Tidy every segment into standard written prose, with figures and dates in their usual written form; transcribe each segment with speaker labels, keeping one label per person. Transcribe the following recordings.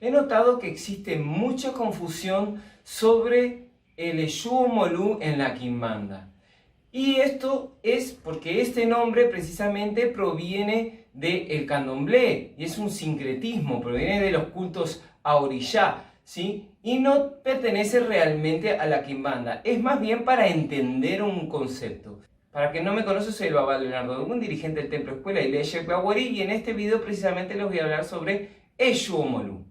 Speaker 1: he notado que existe mucha confusión sobre el Eshu Omolu en la Quimbanda. Y esto es porque este nombre precisamente proviene del candomblé y es un sincretismo, proviene de los cultos a Orishá, ¿sí? Y no pertenece realmente a la Quimbanda, es más bien para entender un concepto. Para quien no me conoce, soy el Baba Leonardo, un dirigente del Templo Escuela Ileshe Bawari, y en este video precisamente les voy a hablar sobre Eshu Omolu.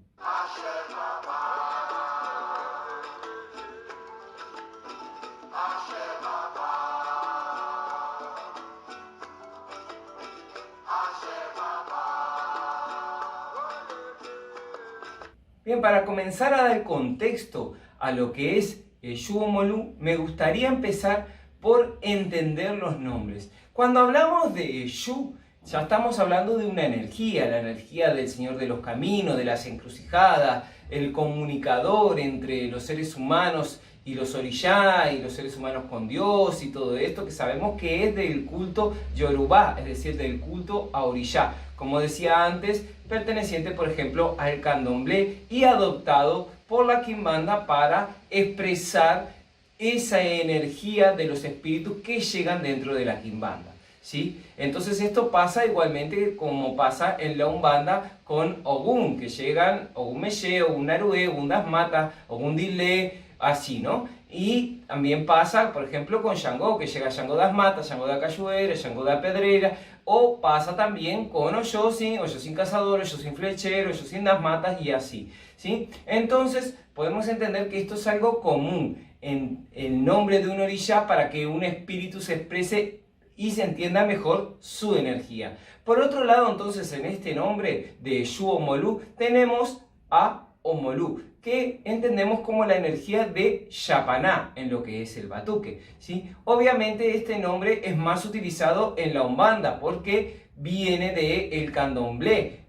Speaker 1: Bien, para comenzar a dar contexto a lo que es Eshu Omolu, me gustaría empezar por entender los nombres. Cuando hablamos de Eshu, ya estamos hablando de una energía, la energía del Señor de los Caminos, de las encrucijadas, el comunicador entre los seres humanos y los orishá, y los seres humanos con Dios, y todo esto que sabemos que es del culto Yorubá, es decir, del culto a orishá. Como decía antes, perteneciente, por ejemplo, al candomblé y adoptado por la Quimbanda para expresar esa energía de los espíritus que llegan dentro de la Quimbanda, ¿sí? Entonces esto pasa igualmente como pasa en la Umbanda con Ogún, que llegan Ogún Meche, Ogún Narué, Ogún Das Matas, Ogún Dilé, así, ¿no? Y también pasa, por ejemplo, con Xangó, que llega Xangó Das Matas, Xangó da Cachoeira, Xangó da Pedreira, o pasa también con Oyosin Cazador, Oyosin Flechero, Oyosin Das Matas y así, ¿sí? Entonces podemos entender que esto es algo común en el nombre de un orishá para que un espíritu se exprese y se entienda mejor su energía. Por otro lado, entonces, en este nombre de Eshu Omolu tenemos a Omolu, que entendemos como la energía de Yapaná en lo que es el batuque, ¿sí? Obviamente este nombre es más utilizado en la Umbanda porque viene del candomblé,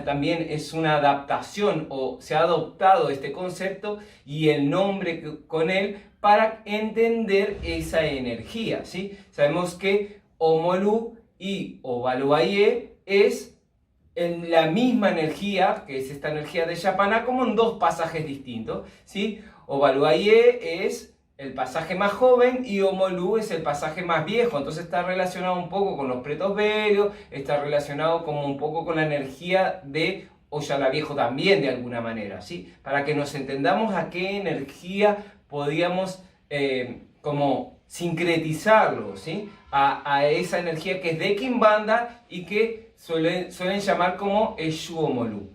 Speaker 1: también es una adaptación, o se ha adoptado este concepto y el nombre con él para entender esa energía, ¿sí? Sabemos que Omolu y Ovaluaye es en la misma energía, que es esta energía de Yapaná, como en dos pasajes distintos, ¿sí? Ovaluaye es el pasaje más joven y Omolu es el pasaje más viejo, entonces está relacionado un poco con los pretos velios, está relacionado como un poco con la energía de Oyala Viejo también, de alguna manera, ¿sí? Para que nos entendamos a qué energía podíamos como sincretizarlo, ¿sí? A esa energía que es de Quimbanda y que suelen llamar como Eshu Omolu,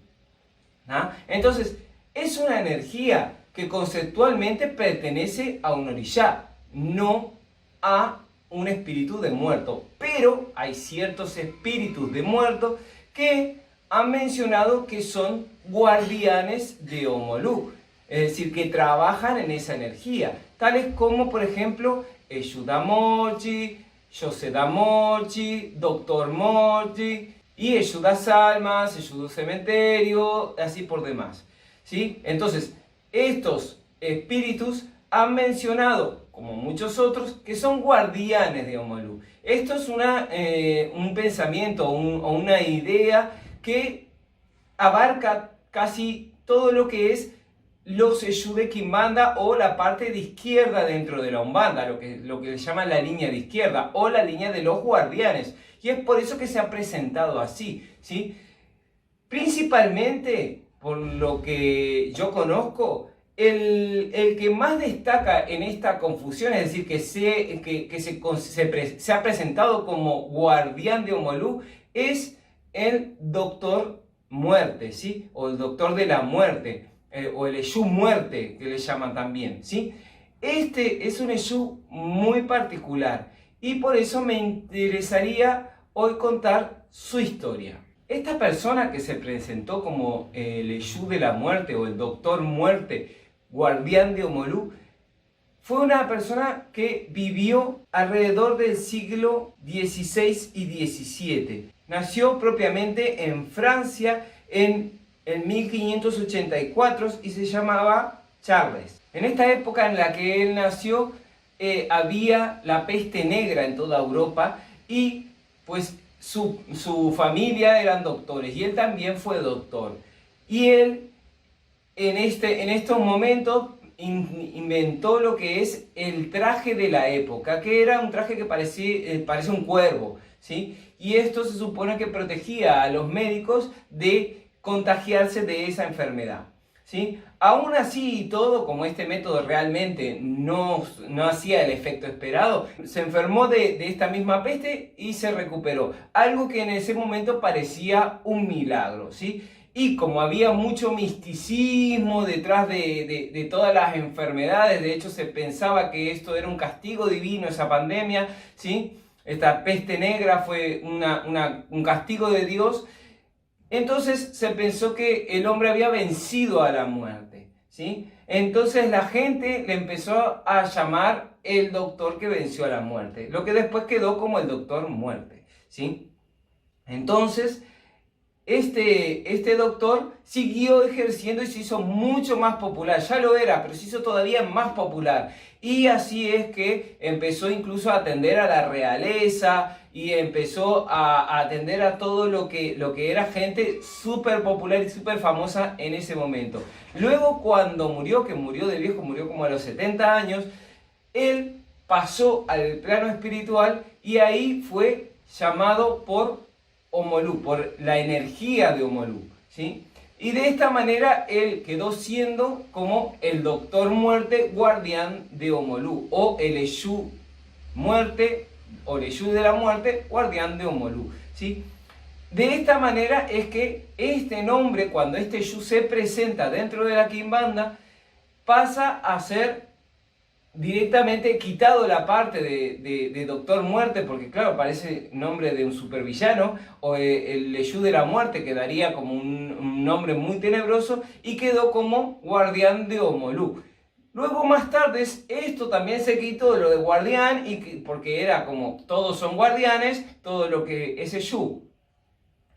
Speaker 1: ¿ah? Entonces, es una energía que conceptualmente pertenece a un orishá, no a un espíritu de muerto. Pero hay ciertos espíritus de muertos que han mencionado que son guardianes de Omolu, es decir, que trabajan en esa energía, tales como, por ejemplo, Eshu Damochi, Yose Damochi, Doctor Mochi, y Eshu das Almas, Eshu do Cementerio, así por demás, ¿sí? Entonces, estos espíritus han mencionado, como muchos otros, que son guardianes de Omolu. Esto es un pensamiento o una idea que abarca casi todo lo que es los Eshu de Quimbanda o la parte de izquierda dentro de la Umbanda, lo que le llaman la línea de izquierda o la línea de los guardianes. Y es por eso que se ha presentado así, ¿sí? Principalmente, por lo que yo conozco, el que más destaca en esta confusión, es decir, que se ha presentado como guardián de Omolu, es el Doctor Muerte, ¿sí? O el Doctor de la Muerte, o el Eshu Muerte, que le llaman también, ¿sí? Este es un Eshu muy particular y por eso me interesaría hoy contar su historia. Esta persona que se presentó como el Eshu de la Muerte o el Doctor Muerte, guardián de Omolu, fue una persona que vivió alrededor del siglo XVI y XVII. Nació propiamente en Francia en 1584 y se llamaba Charles. En esta época en la que él nació había la peste negra en toda Europa y pues su familia eran doctores y él también fue doctor. Y él en estos momentos inventó lo que es el traje de la época, que era un traje que parece un cuervo, ¿sí? Y esto se supone que protegía a los médicos de contagiarse de esa enfermedad, ¿sí? Aún así y todo, como este método realmente no hacía el efecto esperado, se enfermó de esta misma peste y se recuperó. Algo que en ese momento parecía un milagro, ¿sí? Y como había mucho misticismo detrás de todas las enfermedades, de hecho se pensaba que esto era un castigo divino, esa pandemia, ¿sí? Esta peste negra fue un castigo de Dios. Entonces se pensó que el hombre había vencido a la muerte, ¿sí? Entonces la gente le empezó a llamar el doctor que venció a la muerte, lo que después quedó como el doctor muerte, ¿sí? Entonces este doctor siguió ejerciendo y se hizo mucho más popular. Ya lo era, pero se hizo todavía más popular. Y así es que empezó incluso a atender a la realeza y empezó a atender a todo lo que era gente súper popular y súper famosa en ese momento. Luego cuando murió, que murió de viejo, murió como a los 70 años, él pasó al plano espiritual y ahí fue llamado por Omolú, por la energía de Omolú, ¿sí? Y de esta manera él quedó siendo como el doctor muerte, guardián de Omolú, o el Eshu muerte, o el Eshu de la muerte, guardián de Omolú, ¿sí? De esta manera es que este nombre, cuando este Eshu se presenta dentro de la Quimbanda, pasa a ser directamente quitado la parte de Doctor Muerte, porque claro, parece nombre de un supervillano, o el Eshu de la Muerte quedaría como un nombre muy tenebroso, y quedó como guardián de Omolú. Luego más tarde esto también se quitó lo de guardián, porque era como todos son guardianes, todo lo que es Eshu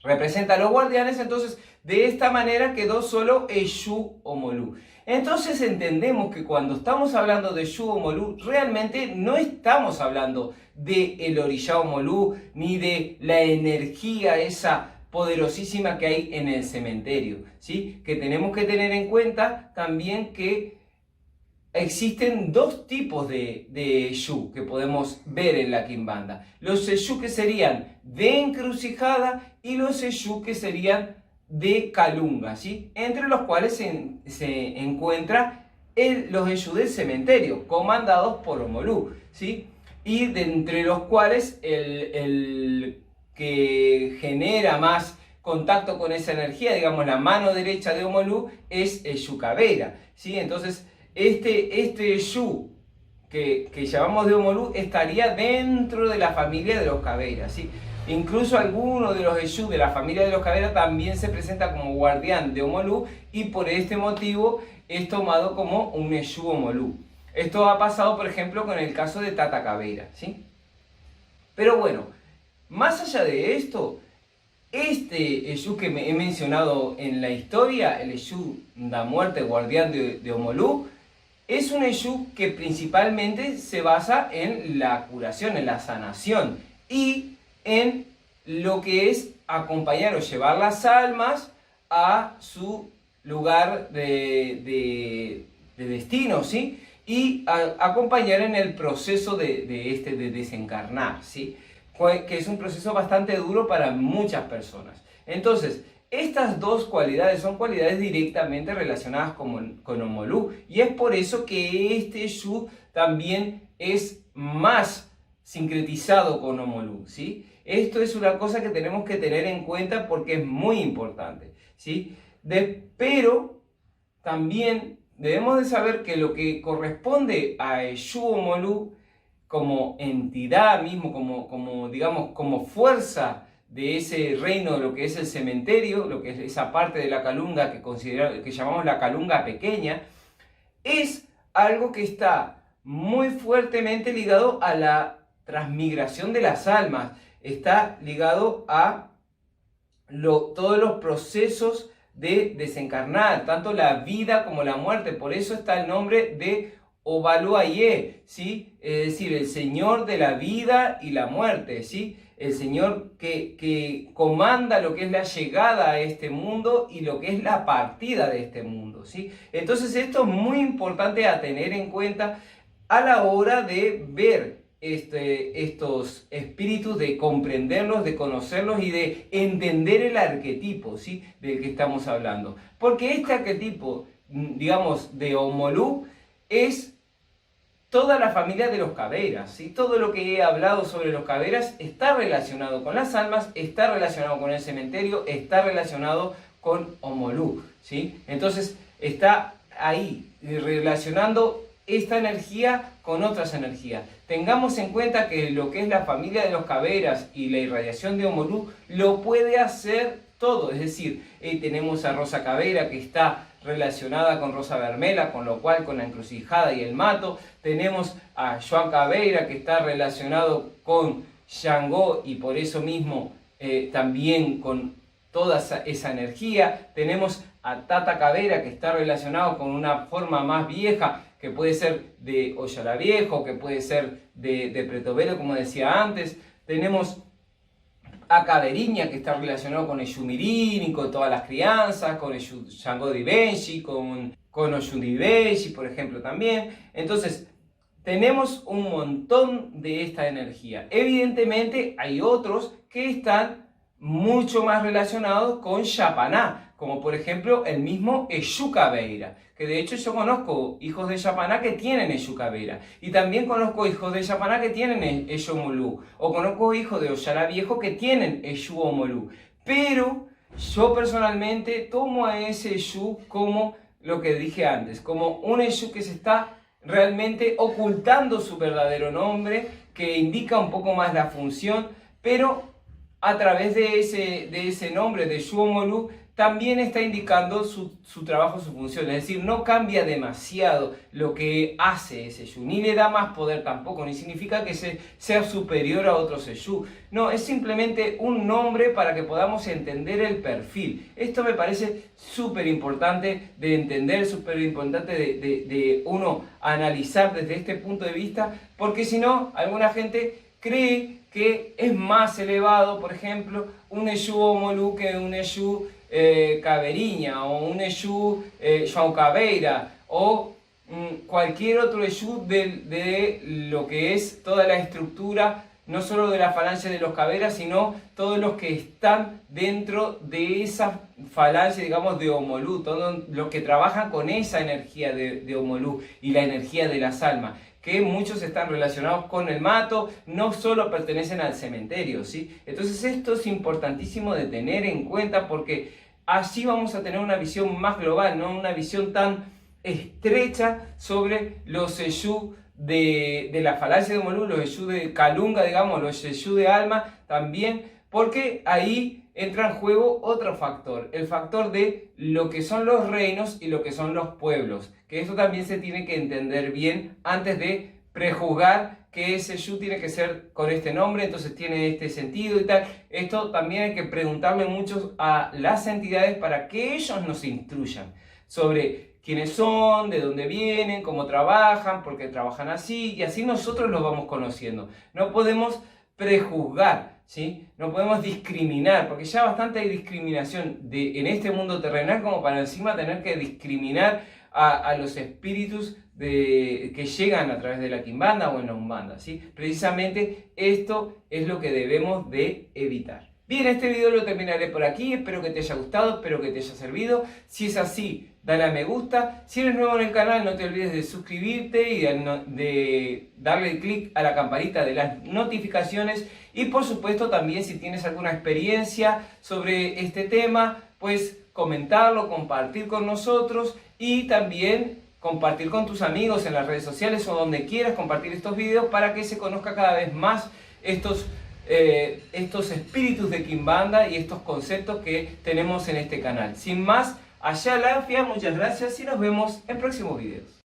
Speaker 1: representa a los guardianes, entonces de esta manera quedó solo Eshu Omolú. Entonces entendemos que cuando estamos hablando de Eshu Omolú, realmente no estamos hablando de el Orishá Omolú, ni de la energía esa poderosísima que hay en el cementerio, ¿sí? Que tenemos que tener en cuenta también que existen dos tipos de Eshu que podemos ver en la Quimbanda. Los Eshu que serían de encrucijada y los Eshu que serían de Calunga, ¿sí? Entre los cuales se encuentra los Eshu del cementerio, comandados por Omolú, ¿sí? Y de entre los cuales el que genera más contacto con esa energía, digamos la mano derecha de Omolú, es Eshu Caveira, ¿sí? Entonces este Eshu que llamamos de Omolú estaría dentro de la familia de los Caveiras, ¿sí? Incluso alguno de los Eshu de la familia de los Caveiras también se presenta como guardián de Omolú y por este motivo es tomado como un Eshu Omolú. Esto ha pasado, por ejemplo, con el caso de Tata Caveira, ¿sí? Pero bueno, más allá de esto, este Eshu que he mencionado en la historia, el Eshu da Muerte, guardián de Omolú, es un Eshu que principalmente se basa en la curación, en la sanación y en lo que es acompañar o llevar las almas a su lugar de destino, ¿sí? Y acompañar en el proceso de desencarnar, ¿sí? Que es un proceso bastante duro para muchas personas. Entonces, estas dos cualidades son cualidades directamente relacionadas con Omolú, y es por eso que este Eshu también es más sincretizado con Omolú, ¿sí? Esto es una cosa que tenemos que tener en cuenta porque es muy importante, ¿sí? Pero también debemos de saber que lo que corresponde a Eshu Omolú como entidad mismo, digamos, como fuerza de ese reino, lo que es el cementerio, lo que es esa parte de la Calunga que llamamos la Calunga pequeña, es algo que está muy fuertemente ligado a la transmigración de las almas, está ligado a todos los procesos de desencarnar, tanto la vida como la muerte. Por eso está el nombre de Ovaluaye, ¿sí? Es decir, el Señor de la vida y la muerte, ¿sí? el Señor que comanda lo que es la llegada a este mundo y lo que es la partida de este mundo, ¿sí? Entonces esto es muy importante a tener en cuenta a la hora de ver estos espíritus, de comprenderlos, de conocerlos y de entender el arquetipo, ¿sí?, del que estamos hablando. Porque este arquetipo, digamos, de Omolú es toda la familia de los caveras, ¿sí? Todo lo que he hablado sobre los caveras está relacionado con las almas, está relacionado con el cementerio, está relacionado con Omolú, ¿sí? Entonces está ahí relacionando esta energía con otras energías. Tengamos en cuenta que lo que es la familia de los caveras y la irradiación de Omolú lo puede hacer todo, es decir, tenemos a Rosa Cavera que está relacionada con Rosa Vermela, con lo cual con la encrucijada y el mato. Tenemos a Joan Caveira que está relacionado con Shango y por eso mismo también con toda esa energía. Tenemos a Tata Caveira que está relacionado con una forma más vieja que puede ser de Oyala Viejo, que puede ser de Pretovelo, como decía antes. Tenemos a Caveriña, que está relacionado con Eyumirín y con todas las crianzas, con Shango de Benji, con Oyundi Benji, por ejemplo, también. Entonces, tenemos un montón de esta energía. Evidentemente, hay otros que están mucho más relacionados con Yapaná, como por ejemplo el mismo Exu Caveira, que de hecho yo conozco hijos de Yapaná que tienen Exu Caveira, y también conozco hijos de Yapaná que tienen Exu Omolú, o conozco hijos de Oyala Viejo que tienen Exu Omolú, pero yo personalmente tomo a ese Exu como lo que dije antes, como un Exu que se está realmente ocultando su verdadero nombre, que indica un poco más la función, pero a través de ese nombre de Exu Omolú también está indicando su trabajo, su función. Es decir, no cambia demasiado lo que hace ese Exu, ni le da más poder tampoco, ni significa que sea superior a otros Exu. No, es simplemente un nombre para que podamos entender el perfil. Esto me parece súper importante de entender, súper importante de uno analizar desde este punto de vista, porque si no, alguna gente cree que es más elevado, por ejemplo, un Exu Omolú que un Exu Caveriña, o un Exu João Caveira, o cualquier otro Exu de lo que es toda la estructura, no solo de la falange de los Caveras, sino todos los que están dentro de esa falange, digamos, de Omolú, todos los que trabajan con esa energía de Omolú y la energía de las almas, que muchos están relacionados con el mato, no solo pertenecen al cementerio, ¿sí? Entonces esto es importantísimo de tener en cuenta, porque así vamos a tener una visión más global, no una visión tan estrecha sobre los Exu de la falange de Omolú, los Exu de Calunga, digamos, los Exu de alma también, porque ahí entra en juego otro factor, el factor de lo que son los reinos y lo que son los pueblos, que eso también se tiene que entender bien antes de prejuzgar que ese Exu tiene que ser con este nombre, entonces tiene este sentido y tal. Esto también hay que preguntarle mucho a las entidades para que ellos nos instruyan sobre quiénes son, de dónde vienen, cómo trabajan, por qué trabajan así, y así nosotros los vamos conociendo. No podemos prejuzgar, ¿sí? No podemos discriminar, porque ya bastante hay discriminación en este mundo terrenal como para encima tener que discriminar a los espíritus que llegan a través de la quimbanda o en la umbanda, ¿sí? Precisamente esto es lo que debemos de evitar. Bien, este video lo terminaré por aquí, espero que te haya gustado, espero que te haya servido. Si es así, dale a me gusta. Si eres nuevo en el canal, no te olvides de suscribirte y de darle clic a la campanita de las notificaciones. Y por supuesto también, si tienes alguna experiencia sobre este tema, pues comentarlo, compartir con nosotros y también compartir con tus amigos en las redes sociales o donde quieras compartir estos videos para que se conozca cada vez más estos espíritus de quimbanda y estos conceptos que tenemos en este canal. Sin más, allá la fia, muchas gracias y nos vemos en próximos videos.